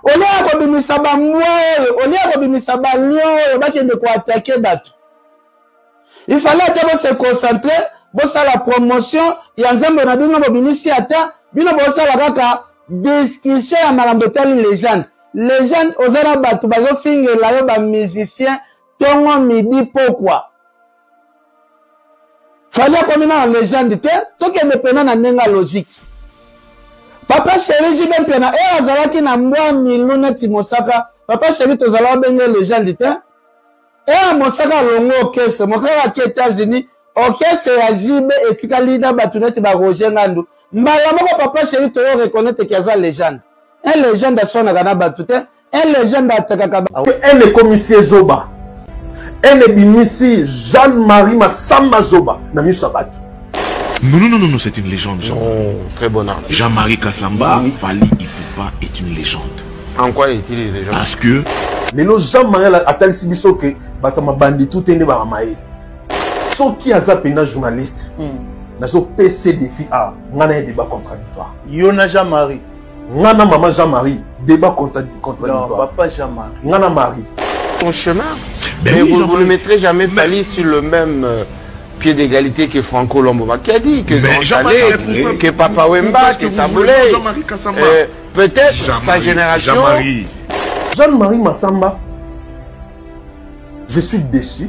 Olia ko bimisa ba mwa, olia ko bimisa ba lion, bakende ko attaquer bato. Il fallait être se concentrer, bossa la promotion, ya nzambe na bino bimisi ata, bino bossa la kaka discussion ya malambetali légende. Légende ozara bato bazo fingela yo ba musicien tongo midi pourquoi? Fallait comme na légende te, tokende pena na ndenga logique. Papa chéri jibe pena e azalaki na mbwa miluna timosaka, papa chéri tozala benge légende te. Et Mosaka longo orchestre, Mosaka qui États-Unis, orchestre ya jibe etikali na batunete ba Roger Ngandu. Mbala moko papa chéri to reconnaître qu'il y a légende. Un légende à son agana batute, un légende à takaka. Un est commissaire Zoba. Un est bimisi Jean-Marie Massamba Zoba. Na miso abatu. Non, c'est une légende, Jean. Oh, très bon artiste. Jean-Marie Kassamba, Fali Ipupa est une légende. En quoi est-il une légende? Parce que Mais le Jean-Marie Attal Sibiso que batama bandi tout ene ba maé. So qui a zappé na journaliste. Na so PC défi a ngana un débat contradictoire. Yona Jean-Marie. Ngana maman Jean-Marie débat contradictoire. Non, papa Jean-Marie. Ngana Marie. Son chemin. Ben mais oui, vous ne mettrez jamais Fali sur le même pied d'égalité que Franco Lomboba qui a dit que que Papa Wemba, que Taboulé. Peut-être sa génération. Jean-Marie Massamba, je suis déçu.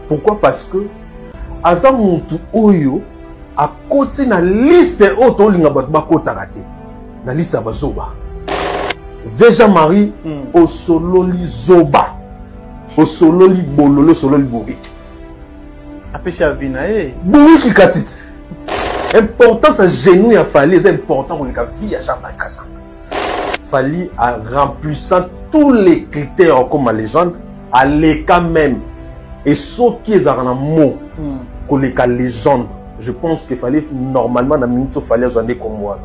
Pourquoi? Parce que Azamuntu Oyo à côté na liste auto linga batbako tarate. Na liste bazoba. Jean-Marie au sololi zoba. Au sololi bololo sololi bouri. Apesi avina eh. Bouri qui cassite. Important ça genou ya Fali, c'est important pour la vie à Jean-Marie Kassamba. Fali a remplissant tous les critères comme la légende, à l'écart même. Et ce qui est un mot, que les légende, je pense qu'il fallait normalement dans la minute, il fallait aller comme moi.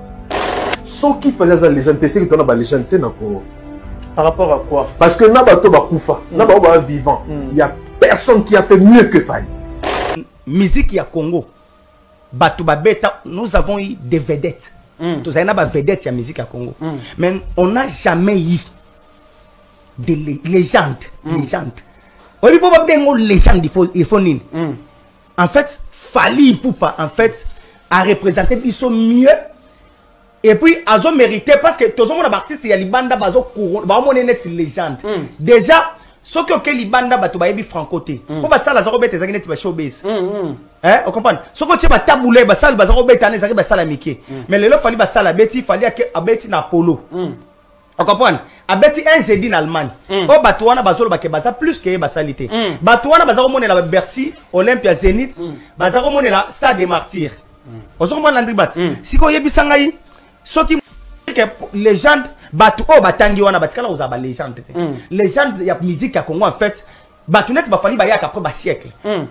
Ce qui fallait la légende, c'est que tu as la légende. Par rapport à quoi? Parce que Nabato Bakoufa, Nabato vivant, il n'y a personne qui a fait mieux que Fali. Musique ya Congo, Batouba Beta, nous avons eu des vedettes. Tous les vedettes la musique à Congo. Mais on n'a jamais eu de légendes. Légendes. On ne peut pas dire une légende, il faut nîmes. En fait, Fali Ipupa, en fait, a représenté ils sont mieux. Et puis, ils ont mérité parce que tous les artistes, il y a les bandes qui ont été légende. Déjà, ce que les bandes qui ont francoté. Pour ça, les arobes ils ont showbiz. On comprend. Ce que tu as taboulé, les arobes ils ont miqué. Mais le fallait que Betty fallait que Betty na polo. On comprend. Betty un jeudi en Allemagne. Oh Batouana bazolo baza plus que basalité. Batouana bazaro monnaie la Bercy, Olympia Zénith, bazaro monnaie la Stade des Martyrs. On se comprend l'andri bat. Si ko yebi sangai, ce qui que légende Batou oh batangi wana batikala ozaba légende. Légende ya musique ya Congo en fait. Batou net fallait ba yak après ba siècle.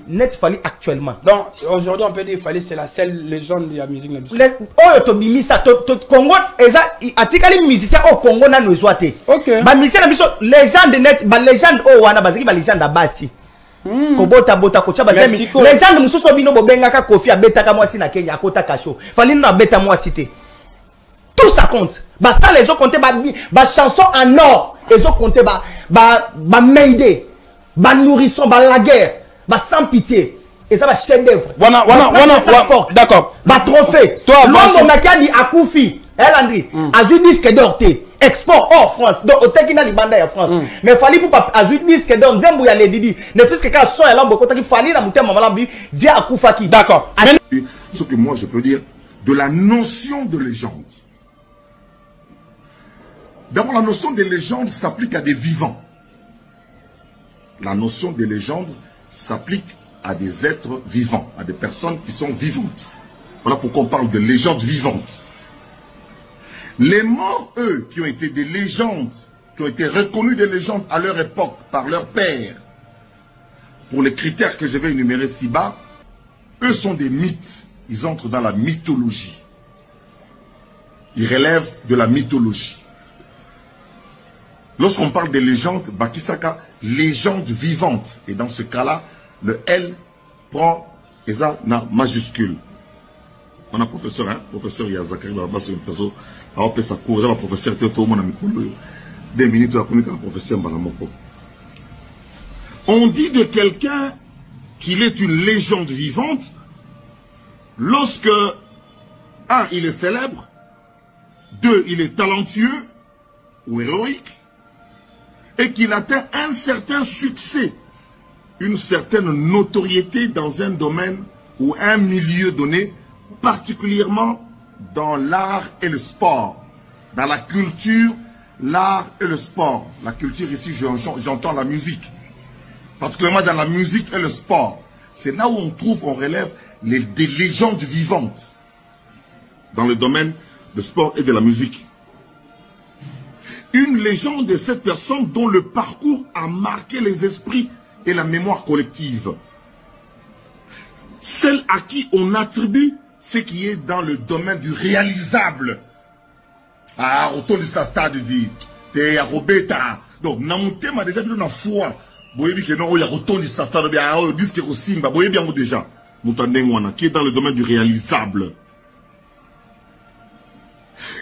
Net fallait actuellement. Donc aujourd'hui on peut dire fallait c'est la seule légende de la musique. Oh to bimisa to Congo eza atikali musicien au Congo na no zoate. OK. Ba musicien na biso légende net ba légende oh wana bazaki ba légende basi. Ko bota ko chaba zemi. Légende mususu bino bobengaka Kofi abetaka mwasi na Kenya akota kasho. Fallait na beta mwasi te. Tout ça compte. Bah ça les ont compté bah chanson en or. Ils ont compté bah Mayday, bah nourrisson, bah la guerre, bah sans pitié. Et ça va chef d'œuvre. D'accord. Bah trophée. Toi l'homme on a qu'à dire à Koufi. Elle Andri. Azul disque d'or export hors France. Donc au Tekina Libanda en France. Mais fallait pour pas Azul disque d'or. Zembu ya les Didi. Ne fût-ce que quand son est là beaucoup qui fallait la mouté maman lambi via à Koufaki. D'accord. Ce que moi je peux dire de la notion de légende. D'abord, la notion de légende s'applique à des vivants. La notion de légende s'applique à des êtres vivants, à des personnes qui sont vivantes. Voilà pourquoi on parle de légende vivante. Les morts, eux, qui ont été des légendes, qui ont été reconnus des légendes à leur époque par leur père, pour les critères que je vais énumérer ci-bas, eux sont des mythes. Ils entrent dans la mythologie. Ils relèvent de la mythologie. Lorsqu'on parle de légendes, Bakisaka, légende vivante. Et dans ce cas-là, le L prend Eza na majuscule. On a professeur, hein, professeur Yazakari Baba sur le réseau, a appelé sa cour, le professeur Théoto Monamikolo. 2 minutes à communiquer avec le professeur Mbanamoko. On dit de quelqu'un qu'il est une légende vivante lorsque, 1, il est célèbre, 2, il est talentueux ou héroïque, et qu'il atteint un certain succès, une certaine notoriété dans un domaine ou un milieu donné, particulièrement dans l'art et le sport, dans la culture, l'art et le sport. La culture ici, j'entends la musique. Particulièrement dans la musique et le sport. C'est là où on relève des légendes vivantes dans le domaine du sport et de la musique. Une légende de cette personne dont le parcours a marqué les esprits et la mémoire collective. Celle à qui on attribue ce qui est dans le domaine du réalisable. Ah, autour de sa stade dit, t'es à Robeta. Donc, Namonté m'a déjà dit dans la foi. Boyebi que non, il y a retour de sa stade, bien, il dit que aussi, bah, boyebi bien déjà. Moutandengwana, qui est dans le domaine du réalisable.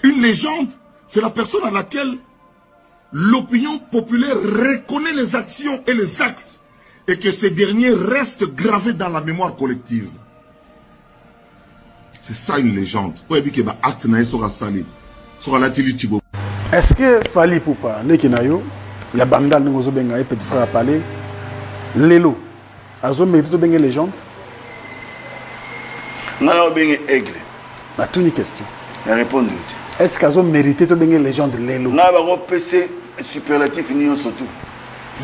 Une légende, c'est la personne à laquelle l'opinion populaire reconnaît les actions et les actes et que ces derniers restent gravés dans la mémoire collective. C'est ça une légende. Est-ce que Fally Ipupa, Nekinayo, il y a Bandal, il petit frère à parler, Lelo, Azo mérite de benga légende? Non, non, benga aigle. Ma toute une question. Je réponds. Est-ce qu'Azo mérite de benga légende Lelo? Non, on PC superlatif ni surtout.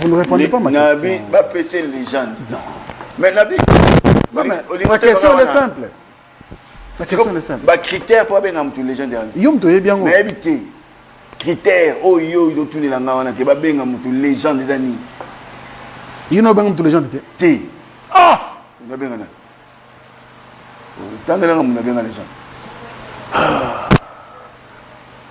Vous ne répondez pas à ma question. Nabi, pas PC légende. Non. Mais Nabi, ma question est simple. La question est simple. Bah critère pour benga mutu légende. Yom to bien. Mais habité. Critère, oh yo, il doit tourner la ngana, tu vas benga mutu légende des années. You know benga mutu légende té. Ah! Tu vas benga na. Tangela ngamu na benga légende.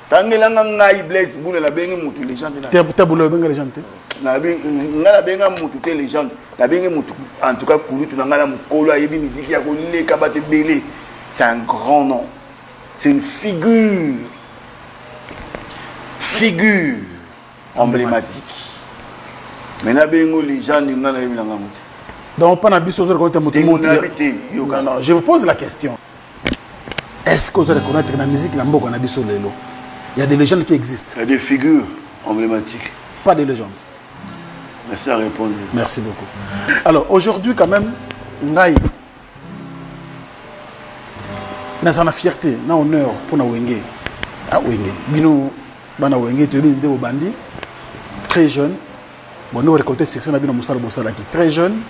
Tangela ngai bless bune la benga mutu légende na. T'as boulot benga légende. Na ngala benga mutu té légende. La benga mutu en tout cas kulu tu ngala mukolo ayebi musique ya ko leka bate belé. C'est un grand nom. C'est une figure. Figure emblématique. Maintenant, les gens ne sont pas. Donc, pas non, je vous pose la question. Est-ce que vous reconnaissez que la musique, il y a des légendes qui existent? Il y a des figures emblématiques. Pas des légendes. Merci à répondre. Merci beaucoup. Alors, aujourd'hui, quand même, Ngaï, nous avons la fierté, nous avons l'honneur pour nous Wenge. Ah, Wenge. Bino, Bana Wenge, tu es un bandit, très jeune. Bon, nous récoltons succès, nous avons Moussala Bossala qui très jeune.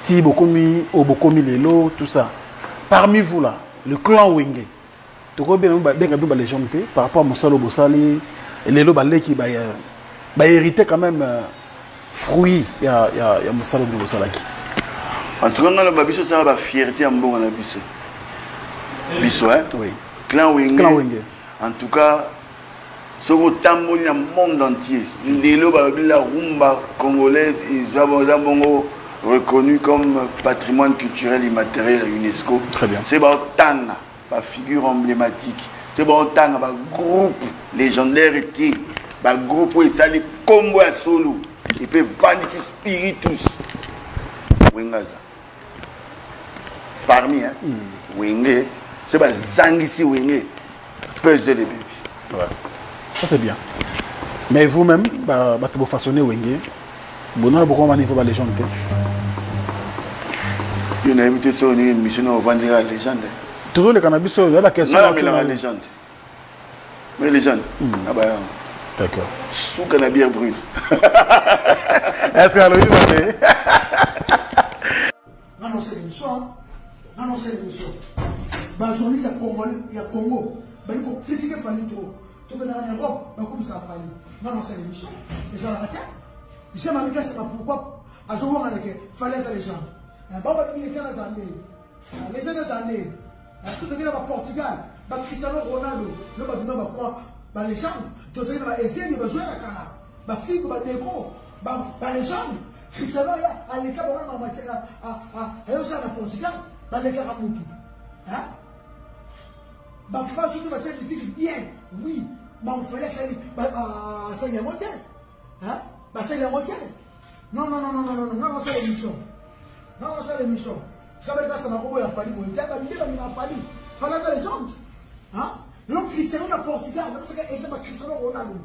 Ti Bokomi, Obokomi Lelo, tout ça. Parmi vous là, le clan Wenge, tu vois bien la légende par rapport à Moussala Bossali et Lelo Balé qui va hériter quand même fruit. Il y a Moussala Bossala qui. En tout cas, nous avons la fierté en bon Bisso. Bisso, hein? Oui. Clan Wenge. Clan Wenge. En tout cas, ce que dans le monde entier, la rumba congolaise, ils ont reconnu comme patrimoine culturel immatériel à l'UNESCO. Très bien. C'est une figure emblématique. C'est un groupe légendaire, un groupe où ils sont comme à solo. Ils peuvent vendre spiritus. Wengaza. Parmi, hein? Wenge. C'est un Zangisi Wenge. Peser les bébés. Ouais. Ça c'est bien. Mais vous-même, vous façonnez Wenge. Vous n'avez pas niveau de légende. Vous avez invité sur une mission à vendre la légende. Toujours le cannabis, il y a la question. Non, mais la légende. Mais légende. Ah bah. D'accord. Sous cannabis brûle. Est-ce que Aloïs va aller? Non, c'est l'émission. Non, c'est l'émission. Bah, journaliste à Congo, il y a Congo. Bah, il faut critiquer Fally trop. Tu veux dans l'Europe, bah, comme ça Fally. Non, c'est l'émission. Et ça l'arrête. J'aime avec ça, c'est pourquoi. À ce moment-là, Fally à les gens. Bah, les gens des années. Les gens des années. Tout le monde au Portugal. Bah, Cristiano Ronaldo. Le bah, quoi. Bah, les gens. Tu sais, bah, essayer de jouer à la Cana. Bah, fille, bah, déco. Bah, les gens. Cristiano, à l'écart, on a matière à Portugal. Bah, les gars, à Moutou. Hein? Bah, pas surtout, bah, c'est musique bien. Oui. Bah, on fait ça, bah, ça y est monté. Hein? Bah, c'est les requêtes. Non, c'est l'émission. Non, c'est l'émission. Ça veut dire que ça m'a fallu. Il m'a fallu. Fallait la légende. Hein? L'homme Cristiano de Portugal, c'est que c'est Cristiano Ronaldo.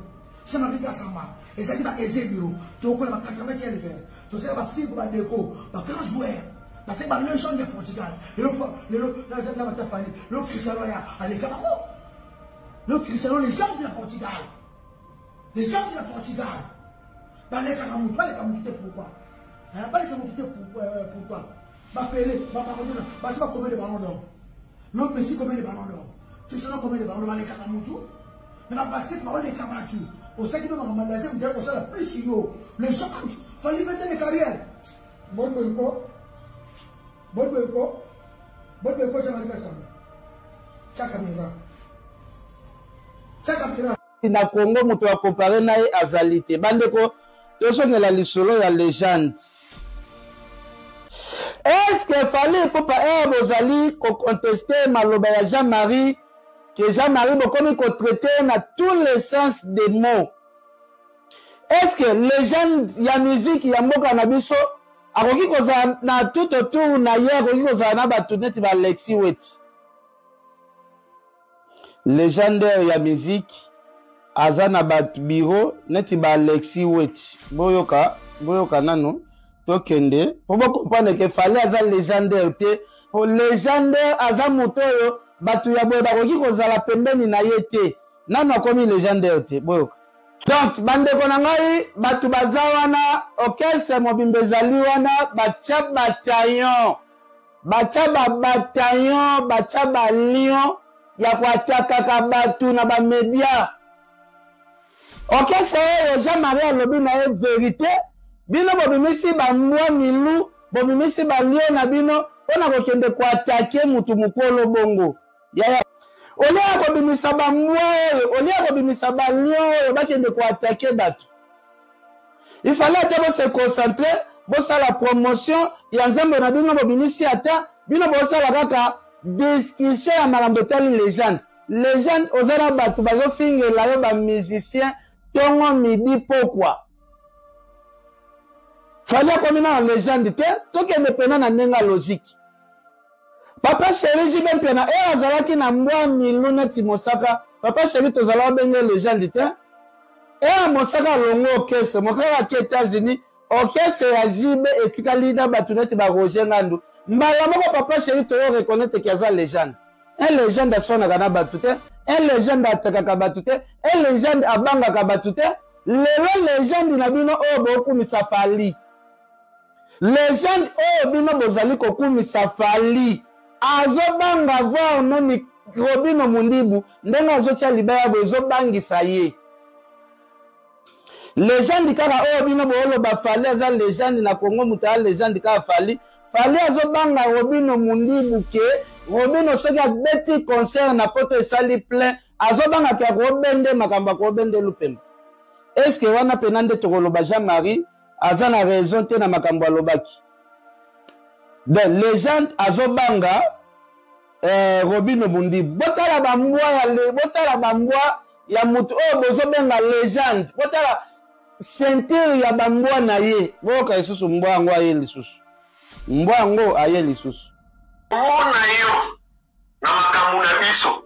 C'est ma vie à Samba. Et ça dit que c'est bureau. Tu vois, ma 80 qui est le cœur. Tu sais, ma fille pour la déco. Ma grand joueur. Parce que c'est la légende de Portugal. Le Cristiano a les camarades. Le Cristiano, les gens de la Portugal. Les gens de la Portugal. Pas les camarades, pourquoi? Pas les camarades, pourquoi? Ma Pélé, ma Maradona, ma c'est pas combien de ballons d'or. L'autre Messi combien de ballons d'or. Tu sais combien de ballons d'or, les camarades. Mais dans le basket, on les camarades. Au sein qui nous magasin, on dirait la plus haut. Les gens, il fallait faire des carrières. Bon, c'est Marika Samba. Tchaka na Congo moto wa comparer na ye azalité bandeko tozongela lisolo ya légende. Est-ce que fallait pour pas bozali ko contester maloba ya Jean-Marie que Jean-Marie bokomi ko traiter na tous les sens des mots? Est-ce que légende ya musique ya mboka na biso akoki koza na tout autour na ye akoki koza na batu neti ba Lexi Wet légendaire ya musique aza na batu biro neti ba Lexi Wet boyoka nano tokende po bo comprendre que fallait aza légendaire te po légendaire aza moto oyo batu ya boye bakoki kozala pembeni na ye te nano akomi légendaire te boyoka. Donc bandeko na ngai batu baza wana orchestre mobimba ezali wana batia bataillon batia babataillon batia balion ya kuatakaka batu na bamedia. Orchestre oyo Jean-Marie alobi na ye vérité bino bobimisi bambwa milu bobimisi balio na bino mpona kokende kuatake mutu mukolo bongo yaya olia kobimisa bambwa oyo olia kobimisa balio oyo bakende kuatake batu. Il fallait ate bose concentrer bosala promotion ya nzembo na bino bobimisi ata bino bosala kaka discussion ya makambo etali légende ozala batu bazofingela yo bamusicien tongo midi pokwa fallait komina na légende te tokende pena na ndenga logique. Papa chéri jibe pena azalaki na mbwa milu neti mosaka papa chéri tozala benge légende te mosaka longo orchestre mokaka ki États-Unis orchestre ya jibe etikali na batu neti ba Roger Ngandu mbala moko papa chéri toyo reconnaître ki aza légende. Un légende asonaka na batu te un légende atakaka batu te un légende abangaka batu te lelo légende na bino oyo bokumisa fali légende oyo bino bozali kokumisa fali azobanga voir nani Robino Mundibu ndenge azotia libaya bozobangisa ye légende kaka oyo bino booloba fali aza légende na Congo muta légende kaka fali azobanga Robino Mundibu ke Robino soki abeti concert na poto esali plein azobanga ke robende makambo akobende lupemba. Est-ce que wana pena nde tokoloba Jean-Marie aza na raison te na makambo alobaki? Donc légende azobanga Robino Mundibu botala bambwa ya mutu oyo bozobenga légende botala ceinture ya bambwa na ye boyoka lisusu mbwa yango aye lisusu mbwa yango aye lisusu mona yo na makambo na biso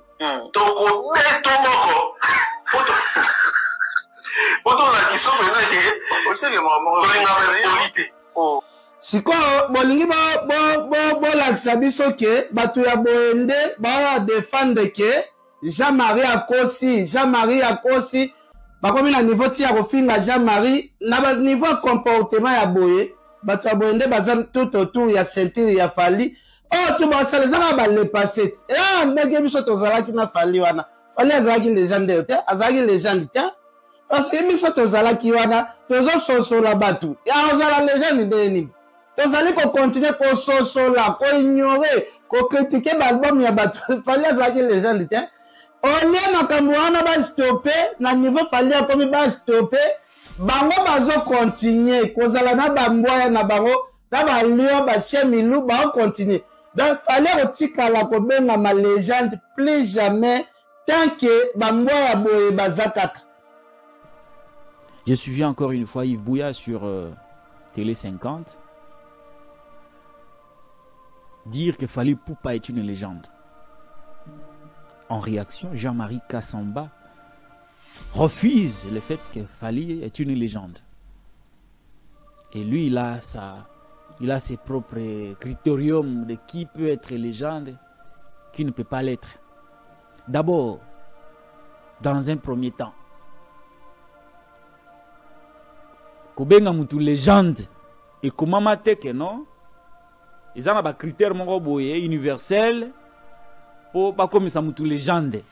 tokoteto moko foto na biso sikoyo bolingi bolakisa biso ke bato ya boyende badefendre ke Jean-Marie akosi bakomi na niveau ti ya kofinga Jean-Marie na niveau ya comportement ya boye bato ya boyende baza tout autour ya ceinture ya fali oh tu basala ezaka balepase ndenge biso tozalaki na fali wana fali azalaki légende te azalaki légende te parce que biso tozalaki wana tozososola bato ya ozala légende nde nini tozali kokontinue kososola koignore kokritike baalbum ya bato fali azalaki légende te olie makambo wana bastope na niveau fali akomi bastope bango bazokontinue kozala na bambwaya na bango na balio basie milu baokontinue. Donc fallait kotikala kobenga ma légende plus jamais tant que bambwa ya boye bazakaka. J'ai suivi encore une fois Yves Bouya sur Télé 50 dire que Fally Ipupa est une légende. En réaction, Jean-Marie Kassamba refuse le fait que Fally est une légende. Et lui, il a ses propres critériums de qui peut être légende, qui ne peut pas l'être. D'abord, dans un premier temps, Kobenga mutu légende et comment mate que non, ils ont des critères universels pour pas comme ça mutu légende.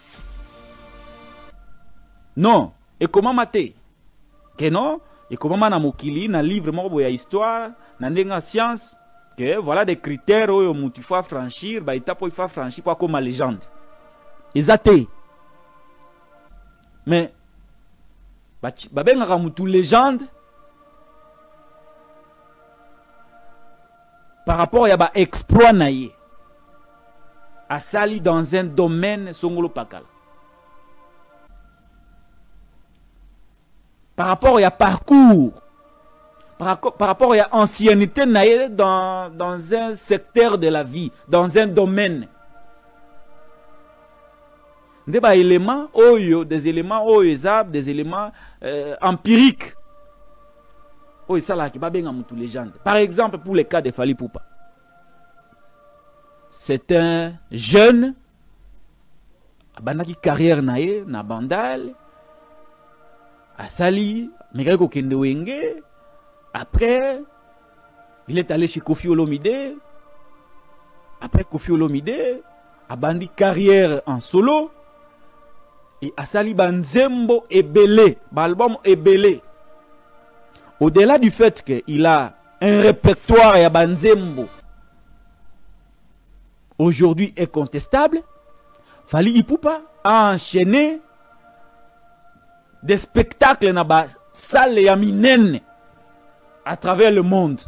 Non, et comment mate que non, et comment na mokili na livre moko ya histoire na ndenga science que voilà des critères où mutu faut franchir, ba étape il faut franchir pour comme légende. Exacté. Mais ba benga mutu légende par rapport à un exploit naïe à sali dans un domaine songolo pakala. Par rapport à parcours, par rapport à ancienneté naïe dans un secteur de la vie, dans un domaine. Des éléments des éléments empiriques. Oh, ça là qui va bien à légende. Par exemple, pour le cas de Fally Ipupa, c'est un jeune, qui carrière naïe, na bandal, à Sali, Mekako Kendewenge. Après, il est allé chez Kofi Olomide. Après Kofi Olomide, a bandi carrière en solo. Et à Sali Banzembo Ebele, l'album Ebele. Au-delà du fait qu'il a un répertoire à Banzembo, aujourd'hui incontestable, Fally Ipupa a enchaîné des spectacles dans la salle Yaminene à travers le monde.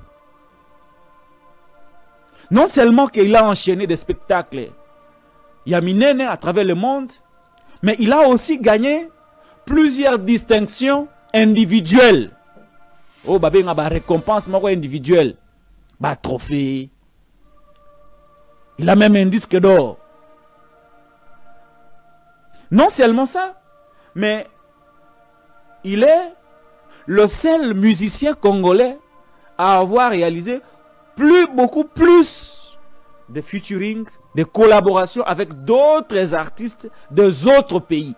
Non seulement qu'il a enchaîné des spectacles Yaminene à travers le monde, mais il a aussi gagné plusieurs distinctions individuelles. Oh, bah, ben, bah, récompense individuelle. Bah, trophée. Il a même un disque d'or. Non seulement ça, mais il est le seul musicien congolais à avoir réalisé beaucoup plus de featuring, de collaborations avec d'autres artistes des autres pays.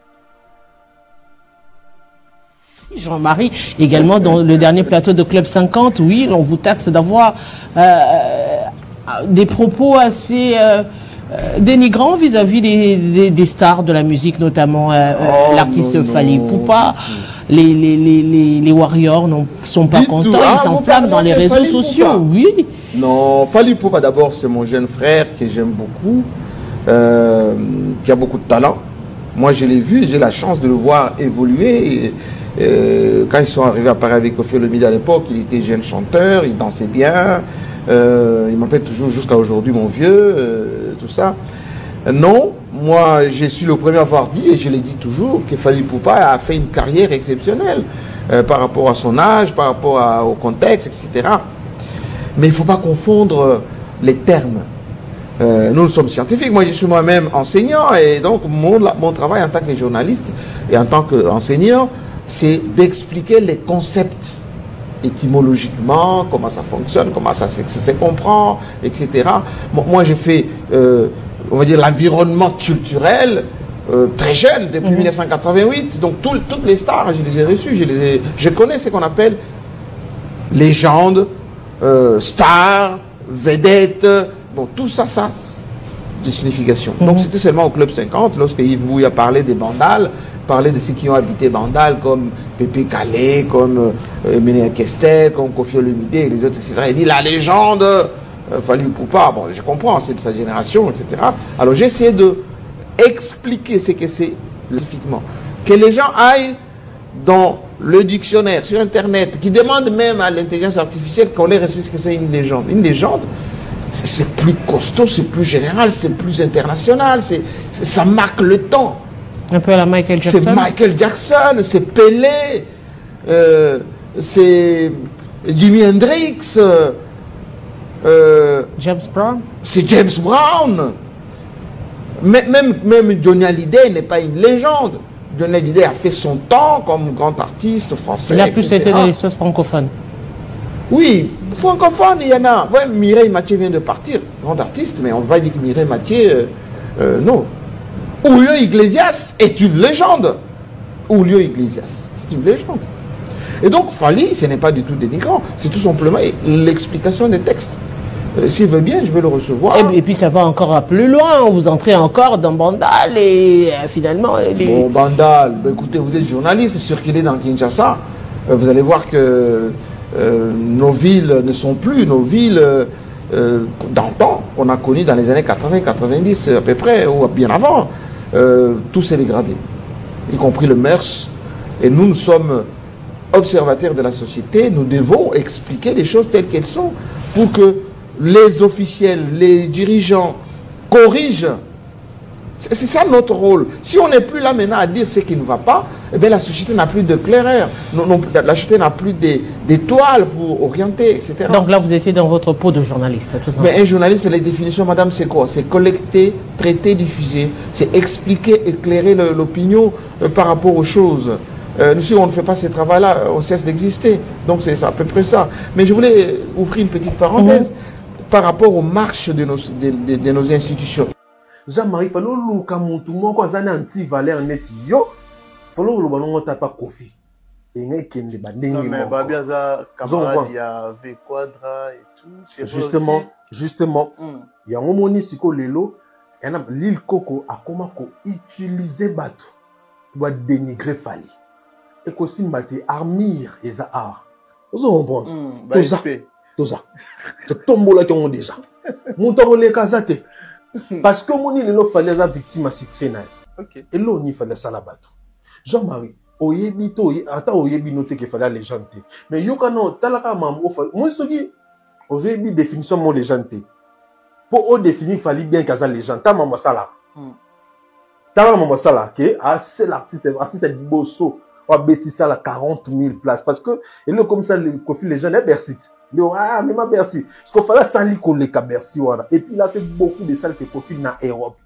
Jean-Marie, également dans le dernier plateau de Club 50, oui, on vous taxe d'avoir des propos assez dénigrants vis-à-vis des stars de la musique, notamment l'artiste Fally Ipupa. Les Warriors ne sont pas contents, ils s'enflamment dans les réseaux sociaux, oui. Non, Fally Ipupa d'abord, c'est mon jeune frère que j'aime beaucoup, qui a beaucoup de talent. Moi, je l'ai vu, j'ai la chance de le voir évoluer. Quand ils sont arrivés à Paris avec Kofi Olomide à l'époque, il était jeune chanteur, il dansait bien. Il m'appelle toujours jusqu'à aujourd'hui mon vieux, tout ça. Non, moi je suis le premier à avoir dit, et je l'ai dit toujours, que Fally Ipupa a fait une carrière exceptionnelle par rapport à son âge, par rapport au contexte, etc. Mais il ne faut pas confondre les termes. Nous sommes scientifiques, moi je suis moi-même enseignant, et donc mon travail en tant que journaliste et en tant qu'enseignant, c'est d'expliquer les concepts étymologiquement, comment ça fonctionne, comment ça se comprend, etc. Moi, j'ai fait, on va dire, l'environnement culturel très jeune, depuis 1988. Donc, toutes les stars, je les ai reçues. Je connais ce qu'on appelle légendes, stars, vedettes. Bon, tout ça, des significations. Donc, c'était seulement au Club 50, lorsque Yves Bouya parlait des Bandal, parlait de ceux qui ont habité Bandal, comme Pépé Calais, comme Ménéa Kestel, comme Kofi Olomide et les autres, etc. Il dit la légende, Fally Ipupa, bon, je comprends, c'est de sa génération, etc. Alors j'essaie de expliquer ce que c'est spécifiquement. Que les gens aillent dans le dictionnaire, sur Internet, qui demandent même à l'intelligence artificielle qu'on leur explique ce que c'est une légende. Une légende, c'est plus costaud, c'est plus général, c'est plus international, ça marque le temps. Un peu à la Michael Jackson. C'est Michael Jackson, c'est Pelé, c'est Jimi Hendrix, James Brown. C'est James Brown. Même Johnny Hallyday n'est pas une légende. Johnny Hallyday a fait son temps comme grand artiste français. Il a plus été dans l'histoire francophone. Oui, francophone, il y en a. Ouais, Mireille Mathieu vient de partir, grand artiste, mais on va dire que Mireille Mathieu, non. Julio Iglesias est une légende. Julio Iglesias, c'est une légende. Et donc, Fally, ce n'est pas du tout dénigrant, c'est tout simplement l'explication des textes. S'il veut bien, je vais le recevoir. Et puis ça va encore plus loin, vous entrez encore dans Bandal et finalement... Bon, Bandal, ben, écoutez, vous êtes journaliste, circulez dans Kinshasa, vous allez voir que nos villes ne sont plus nos villes d'antan, qu'on a connues dans les années 80-90 à peu près, ou bien avant. Tout s'est dégradé, y compris le MERS. Et nous sommes observateurs de la société, nous devons expliquer les choses telles qu'elles sont pour que les officiels, les dirigeants corrigent. C'est ça notre rôle. Si on n'est plus là maintenant à dire ce qui ne va pas, eh bien la société n'a plus de claireur. La société n'a plus d'étoiles pour orienter, etc. Donc là, vous étiez dans votre peau de journaliste, tout simplement. Mais un journaliste, les définitions, madame, c'est quoi? C'est collecter, traiter, diffuser. C'est expliquer, éclairer l'opinion par rapport aux choses. Si on ne fait pas ce travail-là, on cesse d'exister. Donc c'est à peu près ça. Mais je voulais ouvrir une petite parenthèse par rapport aux marches de nos institutions. Jean-Marie, il faut que tu aies un anti-valeur net. Il faut que tu aies pas Kofi. Non, mais camarade, il y a V-Quadra et tout. Justement, il y a un moment où l'île Coco a comment utiliser bateau pour dénigrer Fally. Et aussi armir et art. Vous comprenez? Tout ça. Tu tombes là qui ont déjà. Mon temps les casate. Parce que mon île fallait la victime à succès. Et là on y fallait ça la bateau. Jean-Marie, oyebi to ata oyebi noté qu'il fallait légende. Mais yokano talaka mambo moi ce qui oyebi définition mon légende. Pour définir fallait bien qu'à légende. Ta maman ça là. Ta maman ça là que c'est l'artiste est bosso. On a bêti ça là 40 000 places parce que et là comme ça le Kofi les gens est Bercy. Ah, mais ma Bercy. Parce qu'il fallait s'en coller qu'à Bercy. Et puis, il a fait beaucoup de salles que Kofi dans Europe.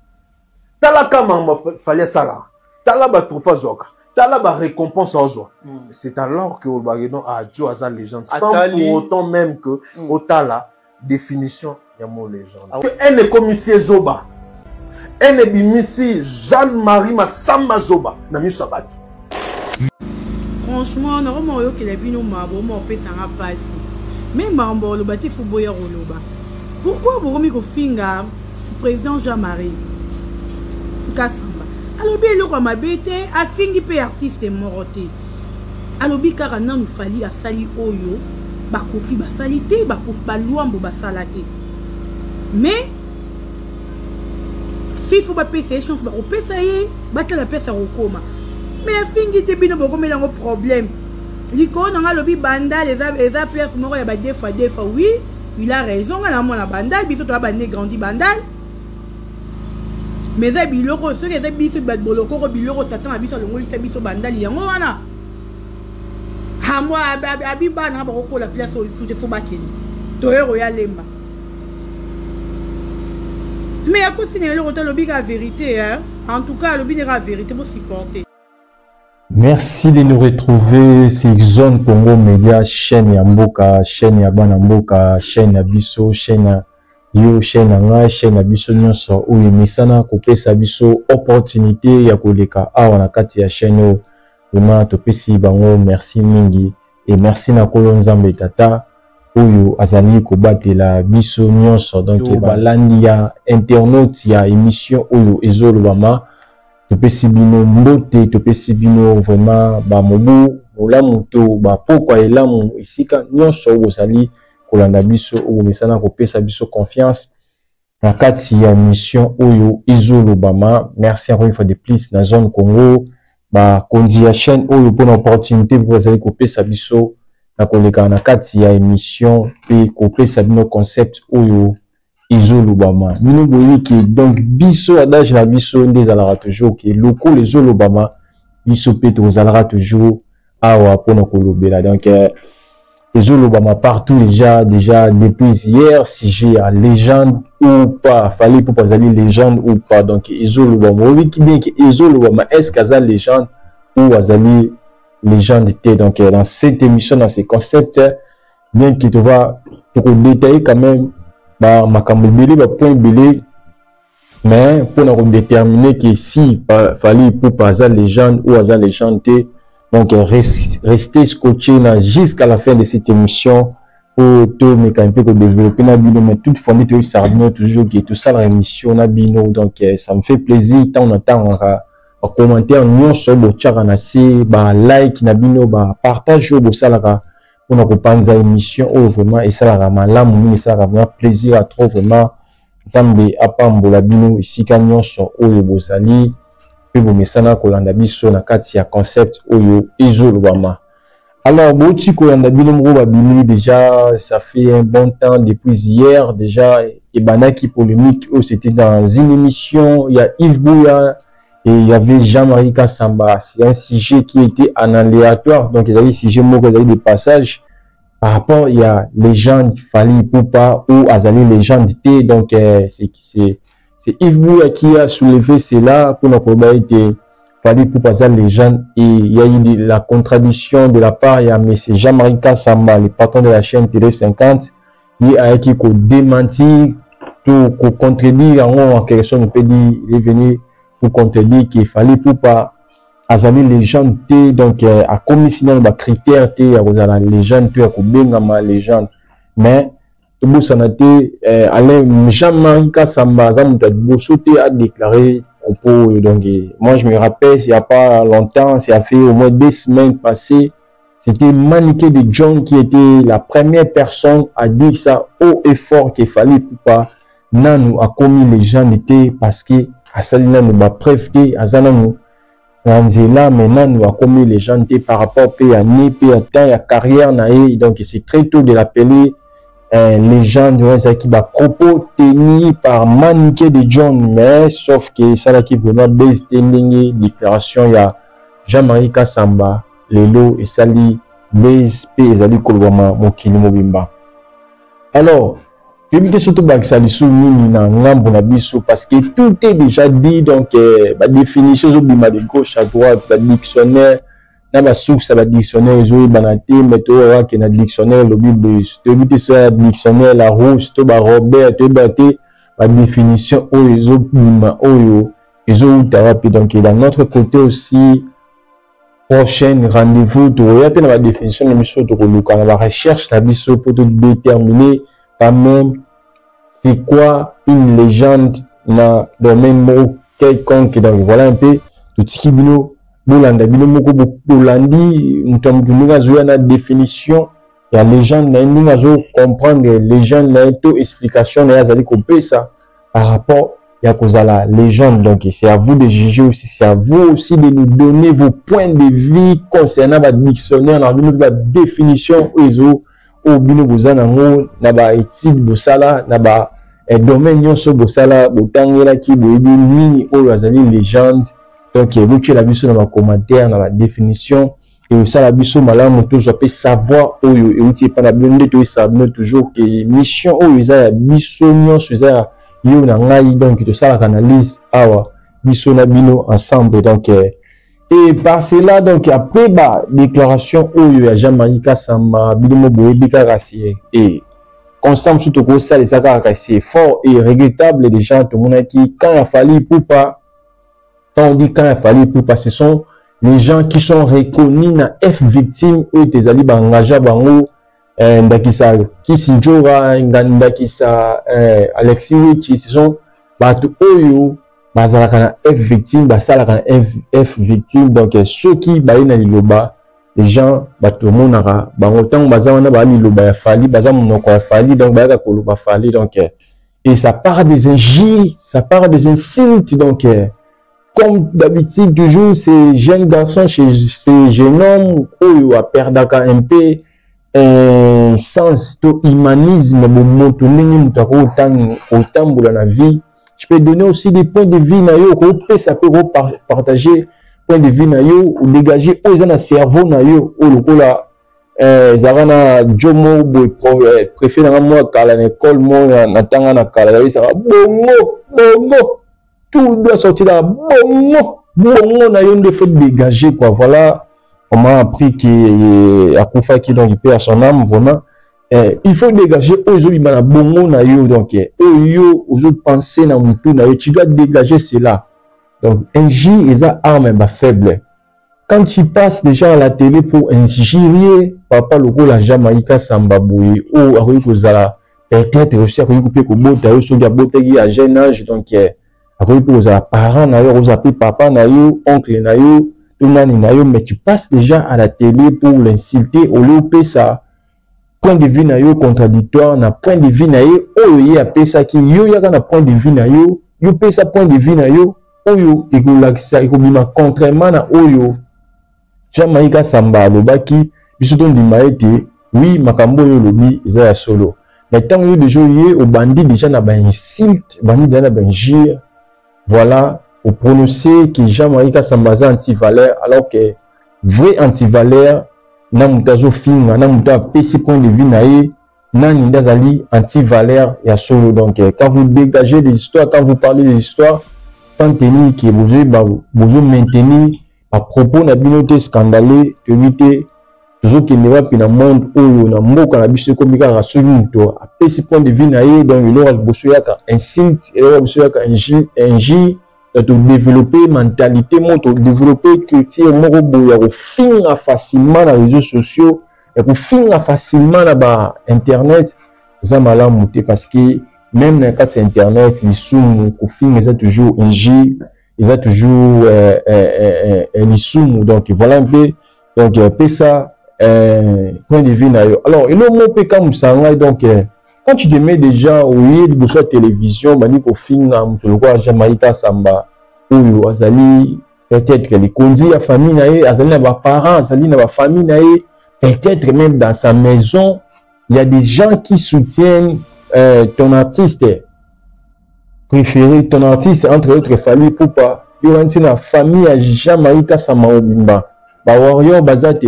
Talaka mamba fallait ça là. Talaba trophée zoka. Talaba récompense en joie. C'est alors que Olbaredon a Joe Azan légende. Sans pour autant même que Otala définition y a mon légende. Elle est commissaire Zoba. Elle est bimisi Jean-Marie Massamba Zoba. Nami Sabat. Franchement, normalement, il y a des mabo, mon père s'en passe. Mais mambo le bâti faut boyer roloba. Pourquoi vous remettez au finger président Jean-Marie Kassamba? Alors bien le roi bête a fingi pe artiste moroté. Alors bien car nan nous fali a sali oyo ba kofi ba salite ba kofi ba luambo ba salate. Mais si faut pas payer chance ba payer ba la pesa rokoma. Mais fingi te bino boko melango problème. L'icône a lobby bandal les pièces mort et des fois oui il a raison à la mon la bandal biso toi bandé grandi bandal mais ça biloko ceux qui biso bad boloko biloko tatan a biso longo lisa biso bandal yango wana ha moi abiba na bako la place sous te faut bakeni to royal lemba mais à cause c'est le lobby la vérité hein en tout cas lobby la vérité pour supporter. Merci de nous retrouver sur Zone Congo Média, chaîne ya Mboka, chaîne ya Bana Mboka, chaîne ya Biso, chaîne ya Yo, chaîne ya Nga, chaîne ya Biso nyonso ou emisana kopesa biso opportunité ya koleka awa na kati ya chaîne yo. Vraiment topesi bango merci mingi et merci na kolo nzambe tata oyo azali kobatela biso nyonso donc balandi ya internaute ya émission oyo ezolobama. Topesi bino mbote, topesi bino vraiment ba mobu, molamu to ba pokwa elamu isika nyonso ozali kolanda biso o mesana kopesa biso confiance na kati ya mission oyo ezolobama. Merci encore une fois de plus na zone Congo ba kondi ya chaîne oyo pour l'opportunité pour azali kopesa biso na koleka na kati ya émission pe kopesa bino concept oyo Izolobama. Nous voyons que donc biso adage la biso ndezalaka toujours que loko les Zolobama biso peto zalaka toujours awa pour nous kolobela. Donc ezolobama partout déjà depuis hier si j'ai à légende ou pas, fallait pour pas aller légende ou pas. Donc ezolobama oui qui bien que ezolobama est-ce qu'aza légende ou azali légende était. Donc dans cette émission, dans ces concepts, bien que tu vas pour détailler quand même makambo belé point belé, mais pour nous déterminer que si fallait pour pas aza légende ou aza légende. Donc, restez scotché jusqu'à la fin de cette émission pour tout développer Nabino, mais toute famille de Sardino toujours qui est tout ça la émission Nabino. Donc, ça me fait plaisir tant on attend en commentaire nous sur le chat like Nabino, partage au Bosalara pour nous panza émission ou vraiment et ça la malamu et ça la vraiment plaisir à trop vraiment Zambe apambo Labino ici kanyon sur au Bosali. Bomesana kolanda biso na kati ya concept oyo ezolobama. Alors boti kolanda bino moko babimi déjà ça fait un bon temps depuis hier déjà et banaki polémique où c'était dans une émission, il y a Yves Bouya et il y avait Jean-Marie Kassamba. C'est un sujet qui était en aléatoire, donc il y a des sujets moko des passages par rapport il y a les gens Fally Ipupa ou Azali les gens d'été. Donc c'est Yves Bouya qui a soulevé cela pour notre été Fally Ipupa les gens, et il y a eu la contradiction de la part il y a M. Jean-Marie Kassamba, le patron de la chaîne Télé 50, il a qui démenti tout contredire en quelque sorte on peut dire il est venu pour contredire qu'il Fally Ipupa azali légende te. Donc a commissionné ba critères te ya kozala légende te ya kobengama légende, mais tout sanate Alain Jean-Marie Kassamba zamuta bosote a déclaré propos. Donc moi je me rappelle il y a pas longtemps, ça a fait au moins 2 semaines passées, c'était Maniké de John qui était la première personne à dire ça haut et fort qu'il fallait pas nanu a commis légende te parce que asalina ne ba preuve te azana Ranzela maintenant nous a commis les gens par rapport à ni à temps à carrière naïe. Donc c'est très tôt de l'appeler légende qui va propos tenus par Maniké de John, mais sauf que ça là qui vraiment base standing déclaration il y a Jean-Marie Kassamba lelo et sali base p ezali kolobama mokili mobimba. Alors que surtout Baksalisu nini na ngambo na biso parce que tout est déjà dit. Donc la définition de gauche à droite, le dictionnaire na ba source ba dictionnaire zo banate météo que na dictionnaire le bible te sur dictionnaire la rouge to ba Robert te baté la définition oyo bima oyo ezo tarapi. Donc dans notre côté aussi prochain rendez-vous to ya pe na la définition de mission to koluka na la recherche na biso pour déterminer quand même c'est quoi une légende na domaine mot quelconque. Donc voilà un peu tout ce qui bino bolanda bino moko bolandi mutambuka zoya na définition ya légende na ndinga zo comprendre légende na to explication na azali kopé ça par rapport ya kozala légende. Donc c'est à vous de juger aussi, c'est à vous aussi de nous donner vos points de vue concernant la dictionnaire na la définition ozo au bino bozana ngo na ba étude bosala na ba domaine nyonso bosala botangela ki boyebi nini oyo azali légende. Donc vous la biso dans les commentaires dans la définition et ça la biso malamu toujours peut savoir oyo et outil pas la blonde to ça toujours que mission oyo za biso nyonso za yo na ngai. Donc tout ça la analyse awa biso na bino ensemble. Donc et par cela donc après ba déclaration oyo ya Jean-Marie Kassamba bilimo boyebi kaka et constant surtout que ça les akaka c'est fort et regrettable des gens tout le monde qui quand il a fallu pour pas quand on dit quand il fallait pour passer, ce sont les gens qui sont reconnus na F victime ou des alibes engagés bango ndakisa Kisinjora ndakisa Alexis Wichi, ce sont bato oyo bazalaka na F victime basalaka na F victime. Donc ceux qui bayi na liloba les gens bato monaka bango tant bazana ba liloba ya Fally baza monoko ya Fally donc bayaka koloba Fally. Donc et ça part des injures, ça part des insultes. Donc comme d'habitude, toujours, ces jeunes garçons, ces jeunes hommes, qui ont perdu un peu sens de humanisme, autant dans la vie. Je peux donner aussi des points de vue, ça peut partager point de vue na yo ou dégager o ezana cerveau na yo o lokola Zarana Jomo préféré dans moi à l'école moi natanga na kala ça bongo tout doit sortir là bongo na yo de fait dégager quoi. Voilà, on m'a appris que Akoufa qui donc il perd son âme vraiment. Il faut dégager aujourd'hui na bongo na yo donc yo aujourd'hui penser na mutu na yo tu dois dégager cela. Donc NJ eza arme ba faible. Quand tu passes déjà à la télé pour injurier papa loko la Jamaïca Sambaboué ou Akouzala, peut-être aussi Akouzala Kobota, ou Soga Botegi à jeune âge, donc Akouzala parents na yo, Akouzala papa na yo, oncle na yo, tout le monde na yo, mais tu passes déjà à la télé pour l'insulter, au lieu de ça, point de vue na yo contradictoire, na point de vue na yo, oh yo a ça qui yo yaka na point de vue na yo, yo pesa point de vue na yo, oh yo, ekolakisa, ekobima contrairement na oyo. Jamaïca Samba lobaki biso to ndima ete oui makambo yo lobi eza ya solo mais tant yo déjà yé au bandit déjà na ba insulte bandit déjà na ba injure voilà au prononcer que Jamaïca Samba za anti-valeur alors que vrai anti-valeur na mutazo finga na muta PC point de vue na ye na ndazali anti-valeur ya solo. Donc quand vous dégagez des histoires, quand vous parlez des histoires sans tenir que vous maintenir à propos na binote scandaleux éviter toujours qu'il ne va pas dans monde où na mboka na biso komika na somuto a pesi point de vue na ye donc il aura bosso yaka insulte et aura bosso yaka inji de développer mentalité monto développer culture moko boya ko finga facilement na réseaux sociaux et ko finga facilement na ba internet ça malamu te parce que même dans cas internet les sous ko finga ça toujours inji ils ont toujours l'issue. Donc voilà un peu donc ça point de vue alors il mot peut comme ça donc quand tu te mets déjà au lieu de la télévision mani ko finga mutu lokwa Jamaïca Samba ou azali peut-être les conduits à famille nae azali na ba parents azali na ba famille nae peut-être même dans sa maison il y a des gens qui soutiennent ton artiste préféré, ton artiste entre autres famille pour pas il y a une famille à Jamaïca Samba Obimba ba warrior bazate.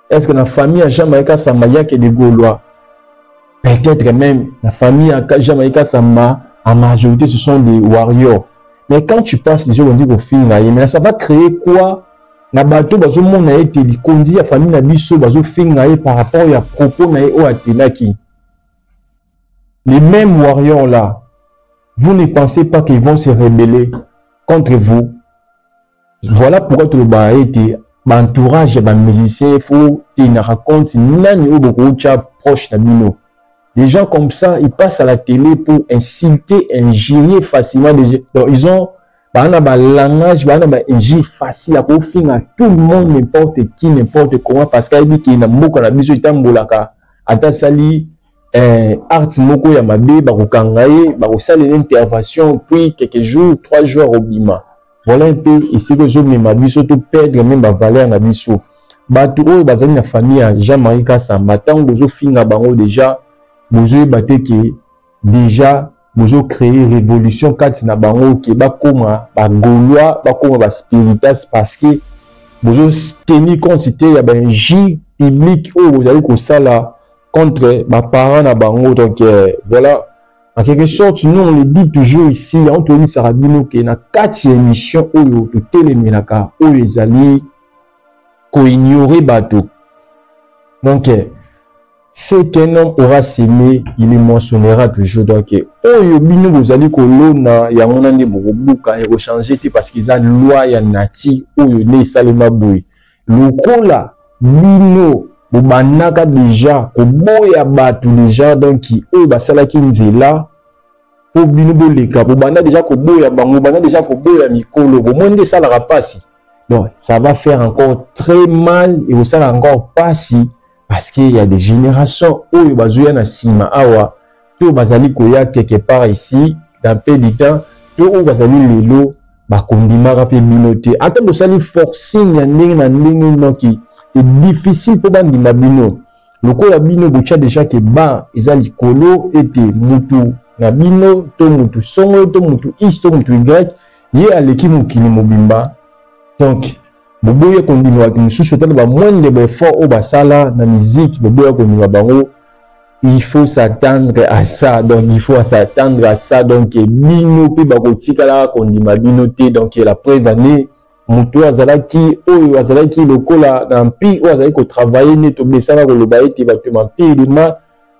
Est-ce que la famille à Jamaïca Samba y a que des Gaulois? Peut-être même la famille à Jamaïca Samba en majorité ce sont des warriors. Mais quand tu passes déjà on dit au film mais ça va créer quoi? Na bateau bazo mon a été conduit à famille na biso bazo film par rapport à propos na o atenaki. Les mêmes warriors là, vous ne pensez pas qu'ils vont se rebeller contre vous? Voilà pourquoi tout le monde a été entourage des musiciens, il faut qu'ils racontent nani ou beaucoup proche d'Abino. Des gens comme ça, ils passent à la télé pour insulter, injurier facilement. Donc ils ont un langage, un injure facile à faire à tout le monde, n'importe qui, n'importe comment, parce qu'il y a beaucoup de biso itambolaka, atasali art moko ya mabe, bakokangaye, bakosala une intervention, puis quelques jours, 3 jours au bima. Voilà un peu ici que je me biso to perdre même la valeur na biso. Bato oyo bazali na famille ya Jamaïca Samba, tant bozo finga bango déjà, bozo baté que déjà bozo créer révolution kati na bango ke bakoma ba Gaulois, bakoma ba spiritas parce que bozo tenir compte il y a ben J public oyo bozali ko sala contre ba parents na bango. Donc voilà. En quelque sorte, nous on le dit toujours ici, Anthony Sarabino, qui est dans 4 émissions où tout téléménaka, où les alliés qu'on ignorait bateau. Donc, c'est qu'un homme aura s'aimé, il mentionnera toujours. Donc, où bino vous allez kolona, ya on a des bobuka et rechanger parce qu'ils ont loi ya nati où les salima boui. Le kola bino bobanaka déjà koboya batu déjà donc oyo basalaki nzela po bino boleka bobanda déjà koboya bango banda déjà koboya mikolo bomonde salaka pasi. Donc ça va faire encore très mal et ça va encore pasi parce qu'il y a des générations oyo bazoya na sima awa to bazali koya quelque part ici dans peu de temps to oyo bazali lelo bakondimaka pe binote ata bosali forcing ya ndenge na ndenge noki. C'est difficile pour bandi mabino. Le ko bino bocha déjà que ba ezali kolo ete mutu na bino to mutu songo to mutu is to mutu y ye aleki mukili mobimba Donc boboya kondima ki mususu tala ba moindre effort au basala na musique boboya kondima bango. Il faut s'attendre à ça, donc il faut s'attendre à ça, donc bino pe bakotika la kondima bino te, donc la preuve année mutu azalaki oyo azalaki lokola na mpi oyo azalaki ko travailler neto besana ko loba ete bato mpi lima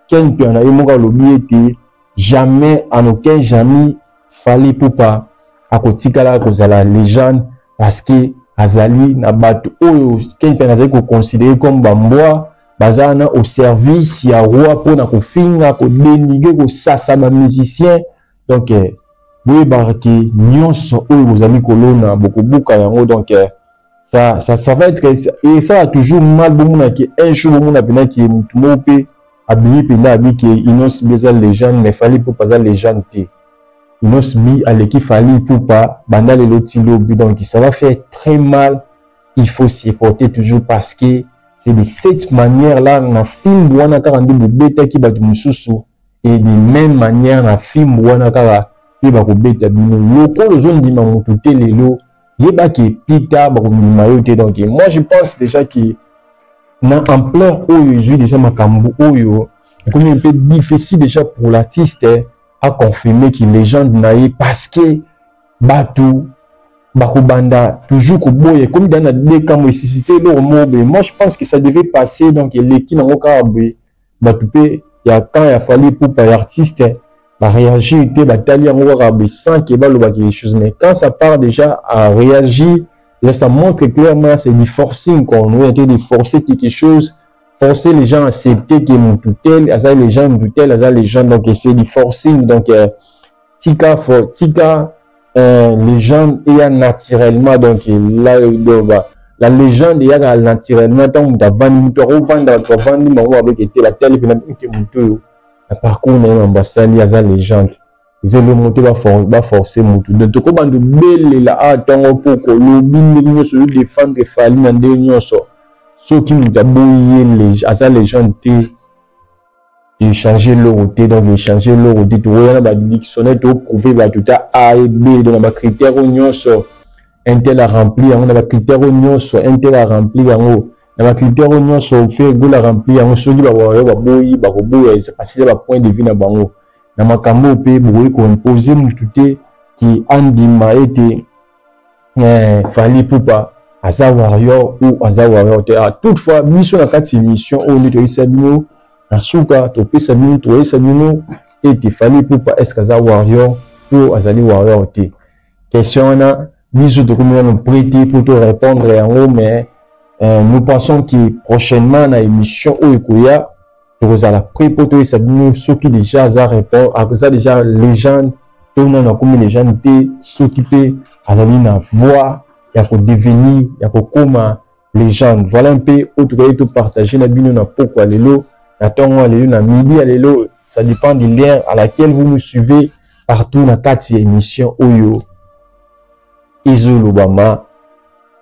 ken pe na yemoka lobi ete jamais en aucun jamais Fally Ipupa akotika la kozala légende parce que azali na bato oyo ken pe azali ko considérer comme bambwa bazana au service ya roi pour na kofinga ko dénigrer ko sasa ba musicien. Donc oui baraki nyonso oyo vous amis kolona beaucoup yango. Donc ça va être et ça a toujours mal bon na ki un jour mon apena ki mutu mope abili pena abi ki Inos Beza légende mais Fally Ipupa za légende te. Inos bi aleki Fally Ipupa banda le lotilo bi, donc ça va faire très mal. Il faut s'y porter toujours parce que c'est de cette manière-là, na film wana kaka ndi bobeta ki batu mususu, et de même manière na film wana kaka pe ba ko beta bino loko zone di mamutu te lelo yeba ki pita ba ko mayo te. Donc moi je pense déjà que na ampleur oyo je déjà makambo oyo comme un peu difficile déjà pour l'artiste à confirmer qu'il légende naïe parce que batu bakobanda toujours koboye comme dans la décamo nécessité leur mobe. Moi je pense que ça devait passer, donc l'équipe na okabe batupé ya quand il a fallu pour par artiste ba réagir était batali en okabe sans que ba lo ba quelque chose, mais quand ça part déjà à réagir là ça montre clairement c'est du forcing qu'on on était de forcer quelque chose, forcer les gens à accepter que mon tutel as les gens tutel as les gens, donc c'est du forcing. Donc tika légende est naturellement, donc là la légende est naturellement tant que vendre avec la telle que la parcours na ambassade ya légende ils le monter va forcer mutu de to ko bandu belle la atango poko lobi ndinyo so défendre Fally na ndinyo so qui nous a boyé les asa légende te changer leur côté, donc changer leur côté tout rien ba dictionnaire to prouver ba tout A et B donc ba critères nyonso intel a rempli on a ba critères nyonso intel a rempli yango na ba critères nyonso fait go la rempli yango so di ba boyi ba ko boya c'est facile ba point de vue na bango na makambo pe boyi ko imposer mututé qui andima été Fally Ipupa asa warrior ou asa warrior te toutefois mission na 4 émissions au lieu de Isabino Nasuka to pesa minu to esa minu et Fally Ipupa est-ce que ça warrior ou azali warrior te question na biso to comme nous prêter pour te répondre en haut, mais nous pensons que prochainement na émission o ekoya to za la pré pour to esa minu ceux qui déjà za répond à ça déjà légende to na comme légende te s'occuper azali na voix ya ko devenir ya ko koma légende. Voilà un peu autre to partager na bino na pourquoi lelo ça dépend du lien à laquelle vous nous suivez partout dans 4 émissions Oyo Izo Lobama.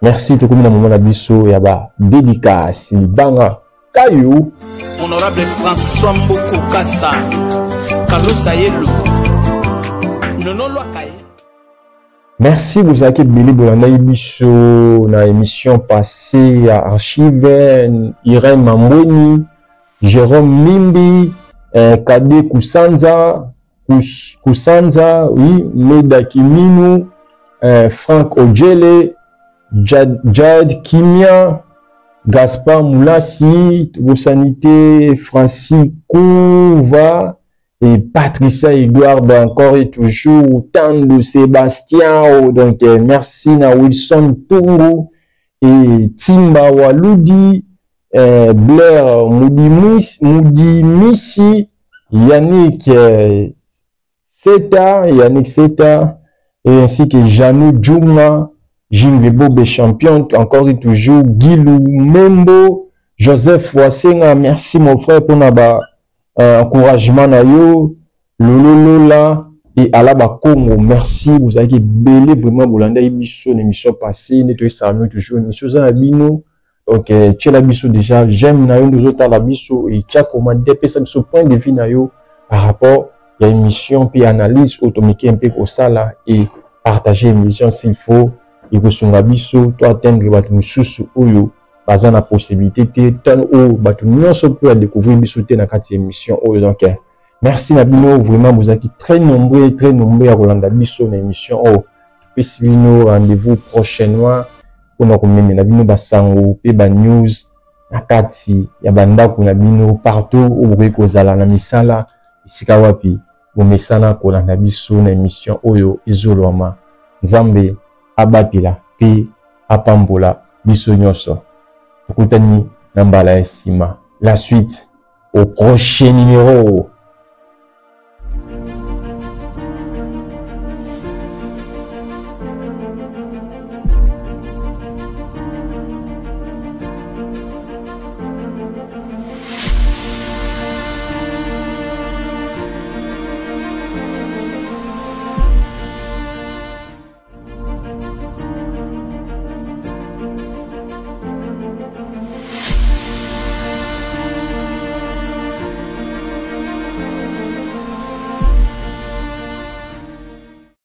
Merci de comme dans moment biso ya ba dédicace banga kayo honorable François Mboko Kassa Carlos Ayelo Nono Lwakaye. Merci vous avez belé bolanda biso na émission passée à archive Irène Mamboni, Jérôme Mimbi, Kade Kusanza, oui, Meda Kiminu, Franck Ojele, Jad Kimia, Gaspard Moulassi, Sanité, Francis Kouva, et Patricia Edouard encore et toujours, Tando Sébastien, donc merci na Wilson Tungu, et Timba Waludi, Blair Moudimisi, Yannick Seta, et ainsi que Janou Djouma, Jim Bobe champion, encore et toujours, Guilou Membo, Joseph Wassenga, merci mon frère pour notre encouragement na yo, Lolola et Alaba Congo, merci, vous avez belé vraiment, Bolanda émission, l'émission passée, nettoyez ça, toujours émission Zanabino. Donc, tu as biso déjà, j'aime na yo, nous autres à la biso, et tu as commandé, ça ce point de vue na yo, par rapport à l'émission, puis analyse automatique un peu pour ça là, et partager l'émission s'il faut, ekosunga biso to atteindre bato mosusu oyo baza na possibilité te tan oyo bato nyonso peut découvrir biso te na kati émission oyo. Donc merci na bino, vraiment bozaki très nombreux à kolanda biso na émission oyo. Pesi bino rendez-vous prochainement pona komeme na bino basango pe ba news na kati ya bandako na bino partout oyo bokoki kozala na misala esika wapi bomesana kolanda biso na émission oyo ezolwama. Nzambe abatela pe apambola biso nyonso. Tokutani na mbala ya nsima. La suite au prochain numéro.